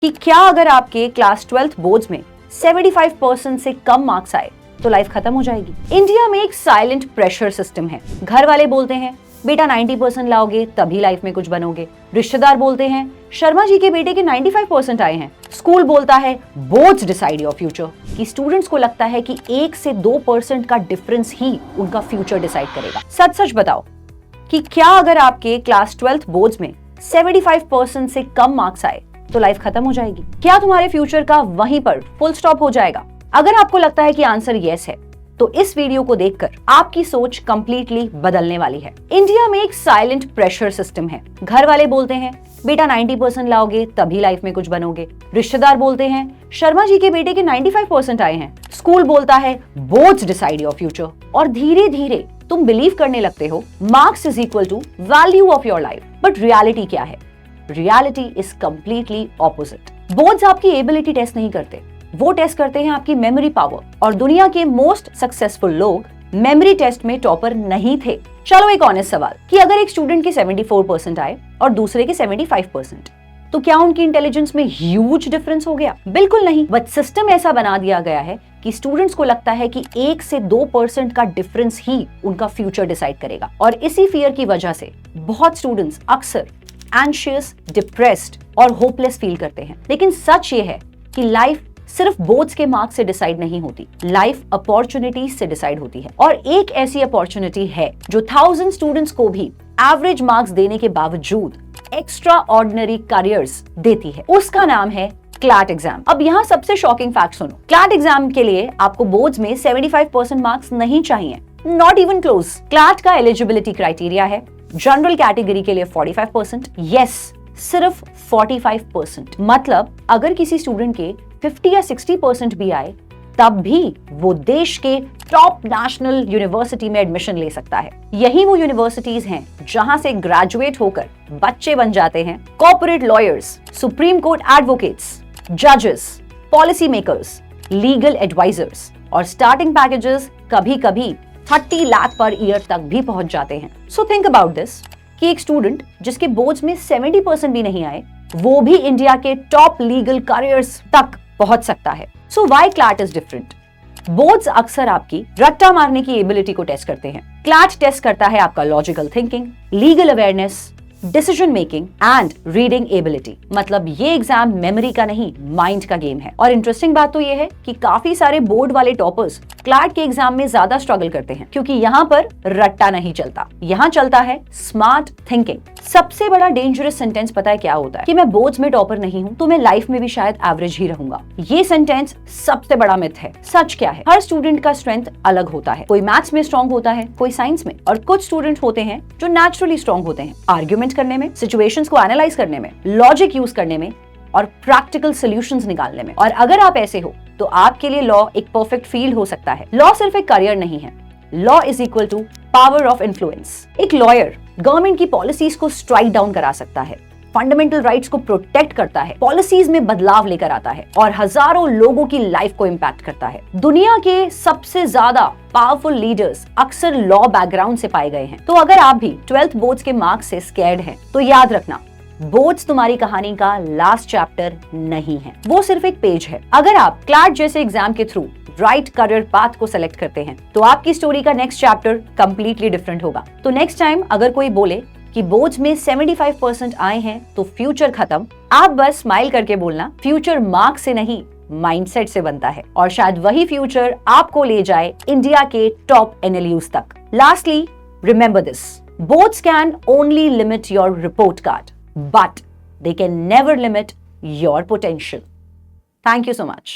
कि क्या अगर आपके क्लास 12th बोर्ड्स में 75% से कम मार्क्स आए तो लाइफ खत्म हो जाएगी। इंडिया में एक साइलेंट प्रेशर सिस्टम है। घर वाले बोलते हैं बेटा 90% लाओगे तभी लाइफ में कुछ बनोगे। रिश्तेदार बोलते हैं शर्मा जी के बेटे के 95% आए हैं। स्कूल बोलता है बोर्ड्स डिसाइड योर फ्यूचर। कि स्टूडेंट्स को लगता है कि 1 से 2% का डिफरेंस ही उनका फ्यूचर डिसाइड करेगा। सच सच बताओ कि क्या अगर आपके क्लास 12th बोर्ड्स में 75% से कम मार्क्स आए तो लाइफ खत्म हो जाएगी? क्या तुम्हारे फ्यूचर का वहीं पर फुल स्टॉप हो जाएगा? अगर आपको लगता है कि आंसर यस है तो इस वीडियो को देखकर आपकी सोच कंप्लीटली बदलने वाली है। इंडिया में एक साइलेंट प्रेशर सिस्टम है। घर वाले बोलते हैं बेटा 90% लाओगे तभी लाइफ में कुछ बनोगे। रिश्तेदार बोलते हैं शर्मा जी के बेटे के 95% आए हैं। स्कूल बोलता है बोर्ड्स डिसाइड योर फ्यूचर। और धीरे धीरे तुम बिलीव करने लगते हो marks is equal to value of your life. But reality क्या है? Reality is completely opposite. Boards आपकी एबिलिटी टेस्ट नहीं करते, वो टेस्ट करते हैं आपकी मेमोरी पावर। और दुनिया के मोस्ट सक्सेसफुल लोग मेमोरी टेस्ट में टॉपर नहीं थे। चलो एक ऑनेस्ट सवाल कि अगर एक स्टूडेंट के 74% आए और दूसरे के 75%, तो क्या उनकी इंटेलिजेंस में ह्यूज डिफरेंस हो गया? बिल्कुल नहीं। बट सिस्टम ऐसा बना दिया गया है कि स्टूडेंट्स को लगता है कि 1 से 2% का डिफरेंस ही उनका फ्यूचर डिसाइड करेगा। और इसी फियर की वजह से बहुत स्टूडेंट्स अक्सर एंशियस, डिप्रेस्ड और होपलेस फील करते हैं। लेकिन सच ये है कि लाइफ सिर्फ बोर्ड्स के मार्क्स से डिसाइड नहीं होती, लाइफ अपॉर्चुनिटीज से डिसाइड होती है। और एक ऐसी अपॉर्चुनिटी है जो 1000 स्टूडेंट्स को भी एवरेज मार्क्स देने के बावजूद एक्स्ट्रा ऑर्डिनरी करियर्स देती है। उसका नाम है क्लैट एग्जाम। अब यहाँ सबसे शॉकिंग फैक्ट सुनो। क्लैट एग्जाम के लिए आपको बोर्ड्स में 75% मार्क्स नहीं चाहिए, नॉट इवन क्लोज। क्लैट का एलिजिबिलिटी क्राइटेरिया है जनरल कैटेगरी के लिए 45%, यस सिर्फ 45%। मतलब अगर किसी स्टूडेंट के 50 या 60% भी आए तब भी वो देश के टॉप नेशनल यूनिवर्सिटी में एडमिशन ले सकता है। यही वो यूनिवर्सिटीज हैं जहां से ग्रेजुएट होकर बच्चे बन जाते हैं corporate lawyers, supreme court advocates, जजेस, पॉलिसी मेकर्स, लीगल एडवाइजर्स। और स्टार्टिंग पैकेजेस कभी कभी 30 लाख पर ईयर तक भी पहुंच जाते हैं। सो थिंक अबाउट दिस कि एक स्टूडेंट जिसके बोर्ड्स में 70% भी नहीं आए वो भी इंडिया के टॉप लीगल करियर्स तक पहुंच सकता है। So why CLAT is different? Boards अक्सर आपकी रट्टा मारने की एबिलिटी को टेस्ट करते हैं। क्लैट टेस्ट करता है आपका logical thinking, legal awareness, decision making and reading ability. मतलब ये एग्जाम मेमोरी का नहीं, माइंड का गेम है। और इंटरेस्टिंग बात तो ये है कि काफी सारे बोर्ड वाले टॉपर्स क्लैट के एग्जाम में ज्यादा स्ट्रगल करते हैं क्योंकि यहाँ पर रट्टा नहीं चलता, यहाँ चलता है स्मार्ट थिंकिंग। सबसे बड़ा डेंजरस सेंटेंस पता है क्या होता है? कि मैं बोर्ड्स में टॉपर नहीं हूँ तो मैं लाइफ में भी शायद एवरेज ही रहूंगा। ये सेंटेंस सबसे बड़ा मिथ है। सच क्या है? हर स्टूडेंट का स्ट्रेंथ अलग होता है। कोई मैथ्स में स्ट्रॉन्ग होता है, कोई साइंस में। और कुछ स्टूडेंट होते हैं जो नेचुरली स्ट्रॉन्ग होते हैं आर्ग्यूमेंट करने में, सिचुएशंस को एनालाइज करने में, लॉजिक यूज करने में और प्रैक्टिकल सॉल्यूशंस निकालने में। और अगर आप ऐसे हो तो आपके लिए लॉ एक परफेक्ट फील्ड हो सकता है। लॉ सिर्फ एक करियर नहीं है, law is equal to power of influence. एक लॉयर गवर्नमेंट की पॉलिसीज को स्ट्राइक डाउन करा सकता है, फंडामेंटल राइट्स को प्रोटेक्ट करता है, पॉलिसीज में बदलाव लेकर आता है और हजारों लोगों की लाइफ को इंपैक्ट करता है। दुनिया के सबसे ज्यादा पावरफुल लीडर्स अक्सर लॉ बैकग्राउंड से पाए गए हैं। तो अगर आप भी 12th बोर्ड्स के मार्क्स से स्कैर्ड हैं तो याद रखना, बोर्ड्स तुम्हारी कहानी का लास्ट चैप्टर नहीं है, वो सिर्फ एक पेज है। अगर आप क्लैट जैसे एग्जाम के थ्रू राइट करियर पाथ को सेलेक्ट करते हैं तो आपकी स्टोरी का नेक्स्ट चैप्टर कंप्लीटली डिफरेंट होगा। तो नेक्स्ट टाइम अगर कोई बोले कि बोर्ड्स में 75% आए हैं तो फ्यूचर खत्म, आप बस स्माइल करके बोलना फ्यूचर मार्क्स से नहीं माइंडसेट से बनता है। और शायद वही फ्यूचर आपको ले जाए इंडिया के टॉप एनएलयूज तक। Lastly remember this, boards can only limit your report card but they can never limit your potential. Thank you so much.